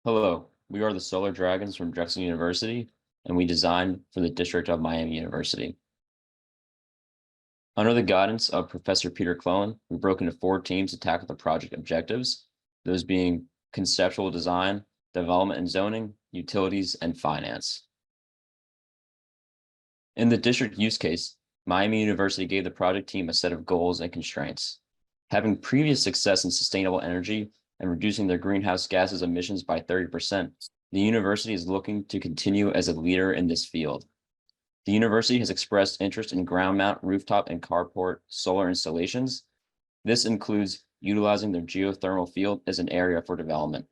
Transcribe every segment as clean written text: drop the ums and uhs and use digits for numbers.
Hello, we are the Solar Dragons from Drexel University, and we design for the District of Miami University. Under the guidance of Professor Peter Clowen, we broke into 4 teams to tackle the project objectives, those being conceptual design, development and zoning, utilities, and finance. In the district use case, Miami University gave the project team a set of goals and constraints. Having previous success in sustainable energy and reducing their greenhouse gases emissions by 30%, the university is looking to continue as a leader in this field. The university has expressed interest in ground mount, rooftop, and carport solar installations. This includes utilizing their geothermal field as an area for development.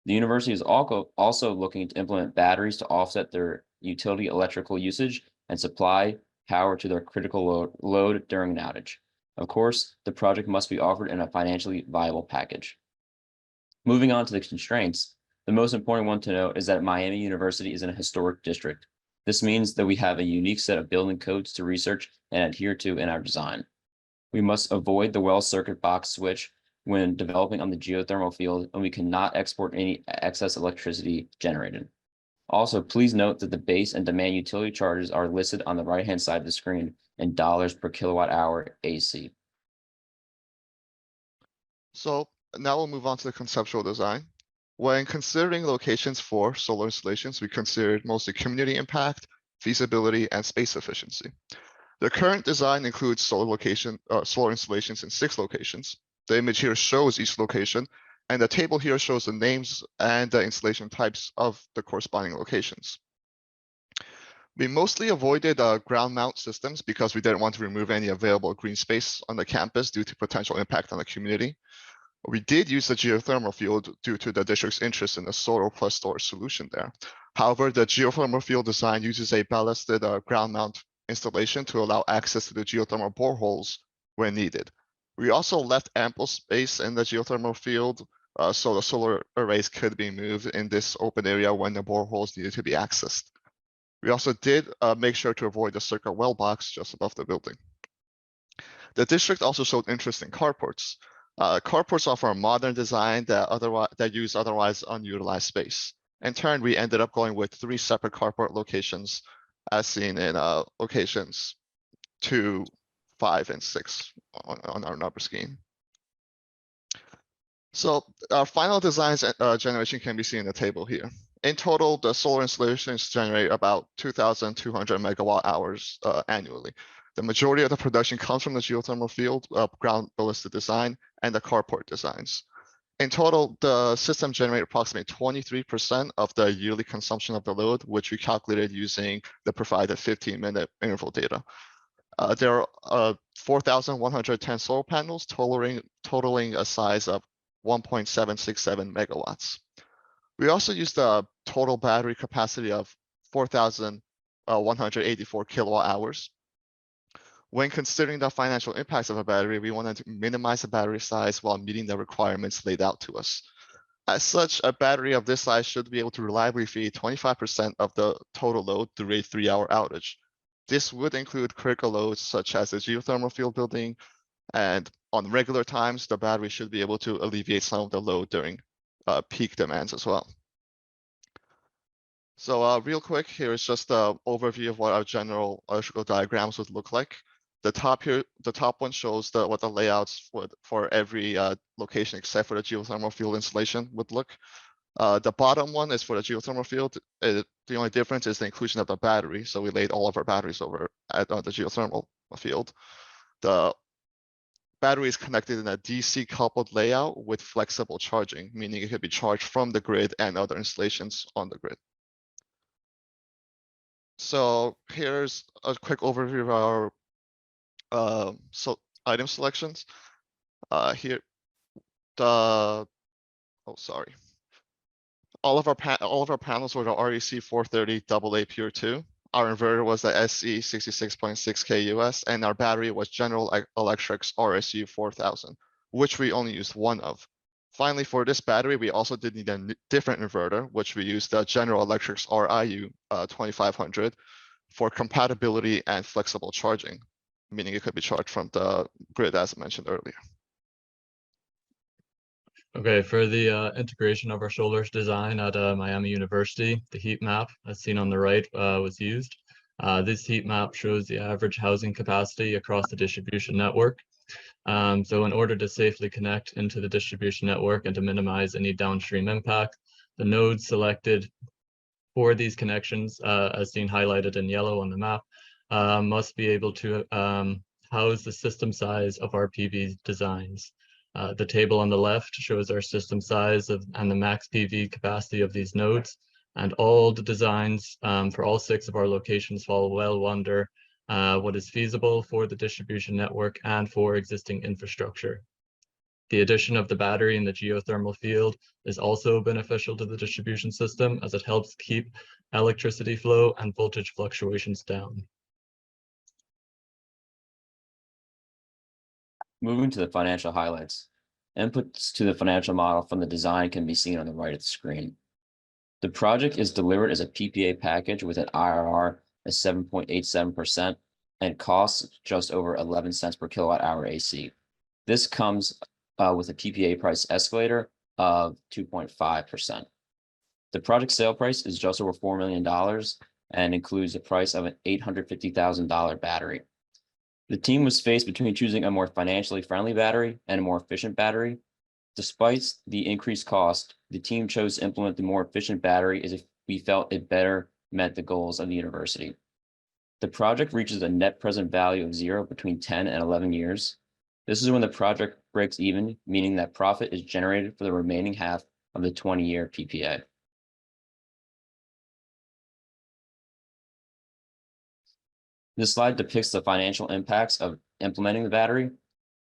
The university is also looking to implement batteries to offset their utility electrical usage and supply power to their critical load during an outage. Of course, the project must be offered in a financially viable package. Moving on to the constraints, the most important one to note is that Miami University is in a historic district. This means that we have a unique set of building codes to research and adhere to in our design. We must avoid the well circuit box switch when developing on the geothermal field, and we cannot export any excess electricity generated. Also, please note that the base and demand utility charges are listed on the right-hand side of the screen in dollars per kilowatt hour AC. So now we'll move on to the conceptual design. When considering locations for solar installations, we considered mostly community impact, feasibility, and space efficiency. The current design includes solar installations in 6 locations. The image here shows each location, and the table here shows the names and the installation types of the corresponding locations. We mostly avoided ground mount systems because we didn't want to remove any available green space on the campus due to potential impact on the community. We did use the geothermal field due to the district's interest in the solar plus storage solution there. However, the geothermal field design uses a ballasted ground mount installation to allow access to the geothermal boreholes when needed. We also left ample space in the geothermal field so the solar arrays could be moved in this open area when the boreholes needed to be accessed. We also did make sure to avoid the circuit well box just above the building. The district also showed interest in carports. Carports offer a modern design that use otherwise unutilized space. In turn, we ended up going with 3 separate carport locations as seen in locations 2, 5, and 6 on our number scheme. So our final design generation can be seen in the table here. In total, the solar installations generate about 2,200 megawatt hours annually. The majority of the production comes from the geothermal field, ground ballistic design, and the carport designs. In total, the system generated approximately 23% of the yearly consumption of the load, which we calculated using the provided 15-minute interval data. There are 4,110 solar panels totaling a size of 1.767 megawatts. We also used a total battery capacity of 4,184 kilowatt hours. When considering the financial impacts of a battery, we wanted to minimize the battery size while meeting the requirements laid out to us. As such, a battery of this size should be able to reliably feed 25% of the total load through a 3-hour outage. This would include critical loads such as the geothermal field building, and on regular times, the battery should be able to alleviate some of the load during peak demands as well. So real quick, here is just an overview of what our general electrical diagrams would look like. The top one shows what the layouts for every location except for the geothermal field installation would look. The bottom one is for the geothermal field. The only difference is the inclusion of the battery. So we laid all of our batteries over at the geothermal field. The battery is connected in a DC coupled layout with flexible charging, meaning it could be charged from the grid and other installations on the grid. So here's a quick overview of our item selections. Here, all of our panels were the REC 430 AA Pure 2. Our inverter was the SE 66.6K US, and our battery was General Electric's RSU 4000, which we only used one of. Finally, for this battery, we also did need a different inverter, which we used the General Electric's RIU 2500 for compatibility and flexible charging, meaning it could be charged from the grid as mentioned earlier. Okay, for the integration of our solar design at Miami University, the heat map as seen on the right was used. This heat map shows the average housing capacity across the distribution network. So in order to safely connect into the distribution network and to minimize any downstream impact, the nodes selected for these connections, as seen highlighted in yellow on the map, must be able to house the system size of our PV designs. The table on the left shows our system size and the max PV capacity of these nodes, and all the designs for all 6 of our locations fall well under what is feasible for the distribution network and for existing infrastructure. The addition of the battery in the geothermal field is also beneficial to the distribution system as it helps keep electricity flow and voltage fluctuations down. Moving to the financial highlights. Inputs to the financial model from the design can be seen on the right of the screen. The project is delivered as a PPA package with an IRR of 7.87% and costs just over 11 cents per kilowatt hour AC. This comes with a PPA price escalator of 2.5%. The project sale price is just over $4 million and includes the price of an $850,000 battery. The team was faced between choosing a more financially friendly battery and a more efficient battery. Despite the increased cost, the team chose to implement the more efficient battery as if we felt it better met the goals of the university. The project reaches a net present value of 0 between 10 and 11 years. This is when the project breaks even, meaning that profit is generated for the remaining half of the 20-year PPA. This slide depicts the financial impacts of implementing the battery.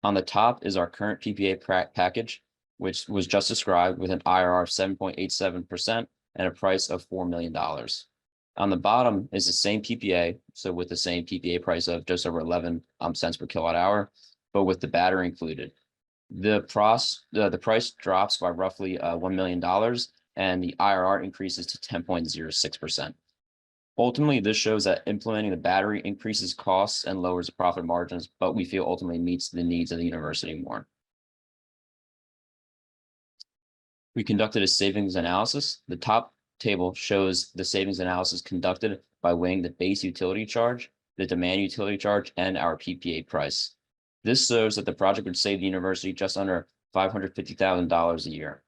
On the top is our current PPA package, which was just described with an IRR of 7.87% and a price of $4 million. On the bottom is the same PPA, so with the same PPA price of just over 11 cents per kilowatt hour, but with the battery included. The price drops by roughly $1 million, and the IRR increases to 10.06%. Ultimately, this shows that implementing the battery increases costs and lowers the profit margins, but we feel ultimately meets the needs of the university more. We conducted a savings analysis. The top table shows the savings analysis conducted by weighing the base utility charge, the demand utility charge, and our PPA price. This shows that the project would save the university just under $550,000 a year.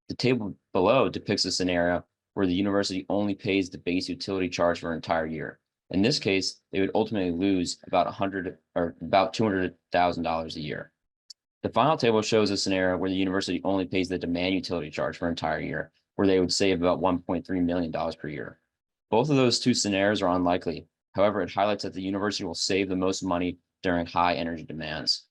The table below depicts a scenario where the university only pays the base utility charge for an entire year. In this case, they would ultimately lose about $200,000 a year. The final table shows a scenario where the university only pays the demand utility charge for an entire year, where they would save about $1.3 million per year. Both of those two scenarios are unlikely. However, it highlights that the university will save the most money during high energy demands.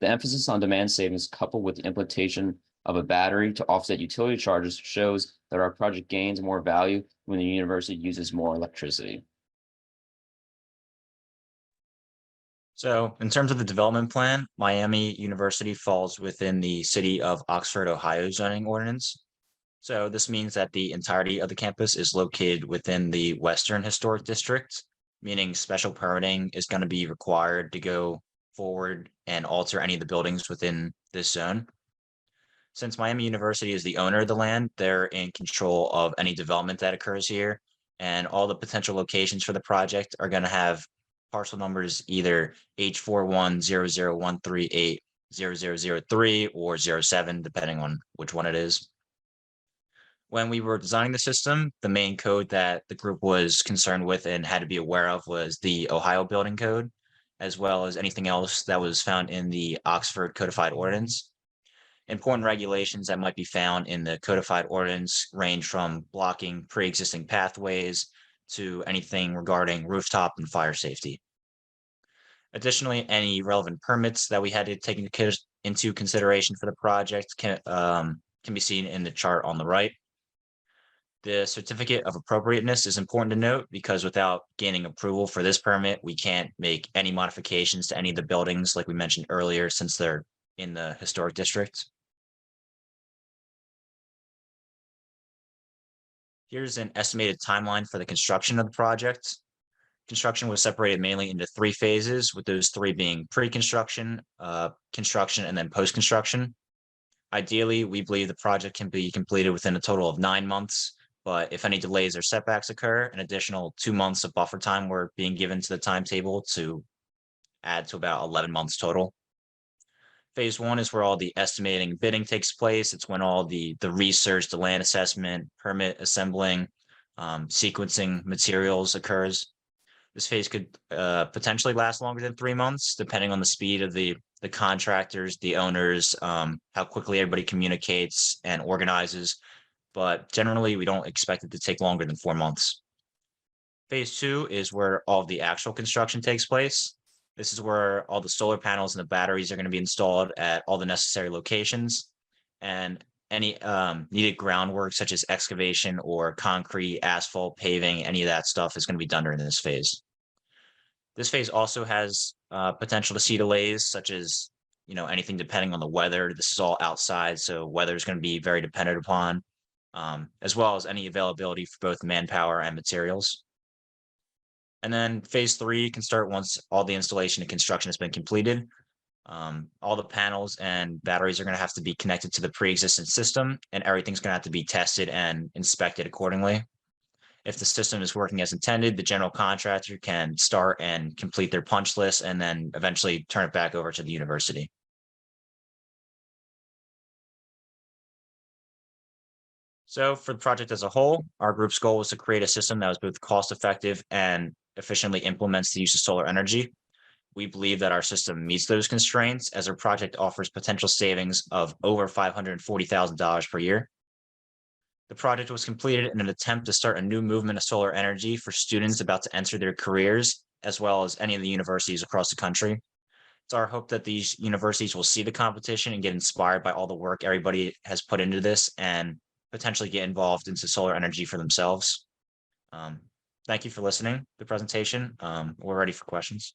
The emphasis on demand savings coupled with the implementation of a battery to offset utility charges shows that our project gains more value when the university uses more electricity. So in terms of the development plan, Miami University falls within the City of Oxford, Ohio zoning ordinance. So this means that the entirety of the campus is located within the Western Historic District, meaning special permitting is going to be required to go forward and alter any of the buildings within this zone. Since Miami University is the owner of the land, they're in control of any development that occurs here, and all the potential locations for the project are going to have parcel numbers either H410013800003 or 07, depending on which one it is. When we were designing the system, the main code that the group was concerned with and had to be aware of was the Ohio Building Code, as well as anything else that was found in the Oxford Codified Ordinance. Important regulations that might be found in the codified ordinance range from blocking pre-existing pathways to anything regarding rooftop and fire safety. Additionally, any relevant permits that we had to take into consideration for the project can be seen in the chart on the right. The certificate of appropriateness is important to note because without gaining approval for this permit, we can't make any modifications to any of the buildings like we mentioned earlier, since they're in the historic district. Here's an estimated timeline for the construction of the project. Construction was separated mainly into 3 phases, with those 3 being pre-construction, construction, and then post-construction. Ideally, we believe the project can be completed within a total of 9 months, but if any delays or setbacks occur, an additional 2 months of buffer time were being given to the timetable to add to about 11 months total. Phase 1 is where all the estimating and bidding takes place. It's when all the research, the land assessment, permit assembling, sequencing materials occurs. This phase could potentially last longer than 3 months, depending on the speed of the contractors, the owners, how quickly everybody communicates and organizes. But generally, we don't expect it to take longer than 4 months. Phase 2 is where all of the actual construction takes place. This is where all the solar panels and the batteries are going to be installed at all the necessary locations, and any needed groundwork such as excavation or concrete, asphalt, paving, any of that stuff is going to be done during this phase. This phase also has potential to see delays, such as anything depending on the weather. This is all outside, so weather is going to be very dependent upon, as well as any availability for both manpower and materials. And then phase 3 can start once all the installation and construction has been completed. All the panels and batteries are going to have to be connected to the pre-existing system, and everything's going to have to be tested and inspected accordingly. If the system is working as intended, the general contractor can start and complete their punch list and then eventually turn it back over to the university. So for the project as a whole, our group's goal was to create a system that was both cost-effective and efficiently implements the use of solar energy. We believe that our system meets those constraints, as our project offers potential savings of over $540,000 per year. The project was completed in an attempt to start a new movement of solar energy for students about to enter their careers, as well as any of the universities across the country. It's our hope that these universities will see the competition and get inspired by all the work everybody has put into this and potentially get involved into solar energy for themselves. Thank you for listening to the presentation. We're ready for questions.